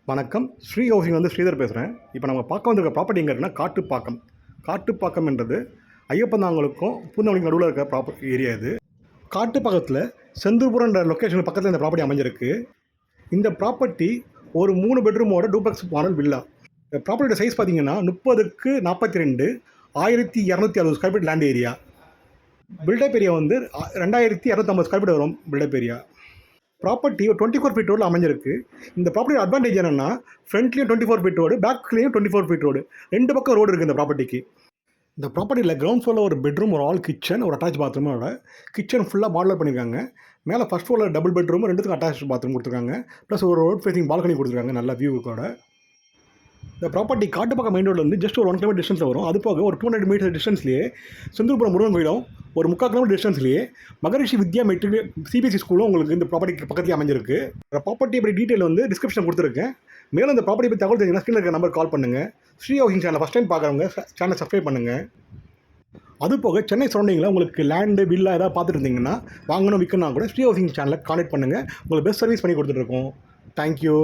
வணக்கம். ஸ்ரீ ஹவுசிங் வந்து ஸ்ரீதர் பேசுகிறேன். இப்போ நம்ம பார்க்க வந்திருக்க ப்ராப்பர்ட்டி எங்கே இருக்குன்னா காட்டுப்பாக்கம். காட்டுப்பாக்கம்ன்றது ஐயப்பந்தாங்கலுக்கும் பூந்தமல்லிக்கும் நடுவில் இருக்க ஏரியா இது. காட்டுப்பாக்கத்தில் செந்தூர்புரம்ன்ற லொக்கேஷன் பக்கத்தில் இந்த ப்ராப்பர்ட்டி அமைஞ்சிருக்கு. இந்த ப்ராப்பர்ட்டி ஒரு 3 பெட்ரூமோட டூப்ளக்ஸ் மாடல் வில்லா. இந்த ப்ராப்பர்ட்டியோட சைஸ் பார்த்தீங்கன்னா 30க்கு 42 1260 square feet land area. Built-up area வந்து 2250 ஸ்கொயர் ஃபீட் வரும் பில்டப் ஏரியா. ப்ராப்பர்ட்டி ஒரு 24 ஃபீட் ரோடில் அமைஞ்சிருக்கு. இந்த ப்ராப்பர்ட்டி அட்வான்டேஜ் என்னென்னா ஃப்ரண்ட்லேயும் 24 ஃபீட் ரோடு, பேக்லேயும் 24 ஃபீட் ரோடு, 2 பக்கம் ரோடு இருக்குது இந்த ப்ராப்பர்ட்டிக்கு. இந்த ப்ராப்பர்ட்டியில் கிரவுண்ட் ஃப்ளோரில் ஒரு பெட்ரூம், ஒரு ஆல் கிச்சன், ஒரு அட்டாச் பாத்ரூமோட கிச்சன் ஃபுல்லாக மாடலர் பண்ணியிருக்காங்க. மேலே ஃபஸ்ட் ஃப்ளோரில் டபுள் பெட்ரூம், 2த்துக்கும் அட்டாச் பாத்ரூம் கொடுத்துருக்காங்க. ப்ளஸ் ஒரு ரோட் ஃபேசிங் பால்கனி கொடுத்துருக்காங்க நல்ல வியூவோட. இந்த ப்ராப்பர்ட்டி காட்டுப்பாக்கம் மெயின் ரோட்லேருந்து ஜஸ்ட் ஒரு 1 கிலோமீட்டர் டிஸ்டன்ஸில் வரும். அது போக ஒரு 200 மீட்டர் டிஸ்டன்ஸ்லேயே செந்தூர்புரம் முருகன் கோயிலும், ஒரு 3/4 கிலோமீட்டர் டிஸ்டன்ஸ்லேயே மகரிஷி வித்யா மெட்ரிக் சிபிஎஸ்சி ஸ்கூலும் உங்களுக்கு இந்த ப்ராப்பர்ட்டிக்கு பக்கத்தில் அமைஞ்சிருக்கு. இந்த ப்ராப்பர்ட்டி பற்றி டீட்டெயில் வந்து டிஸ்கிரிப்ஷன் கொடுத்துருக்கேன். மேலும் இந்த ப்ராப்பர்ட்டி பற்றி தகவல் தெரிஞ்சுன்னா ஸ்க்ரீனில் இருக்கிற நம்பர் கால் பண்ணுங்கள். Sri housing channel first time பார்க்குறவங்க சேனல் சப்ஸ்கிரைப் பண்ணுங்கள். அது போக சென்னை சரௌண்டிங்கில் உங்களுக்கு லேண்டு வில்லா ஏதாவது பார்த்துட்டு இருந்தீங்கன்னா வாங்கணும் விற்கணும்னா கூட ஸ்ரீ ஹவுசிங் சேனலை கான்டெக்ட் பண்ணுங்கள். உங்களுக்கு பெஸ்ட் சர்வீஸ் பண்ணி கொடுத்துட்ருக்கோம். தேங்க்யூ.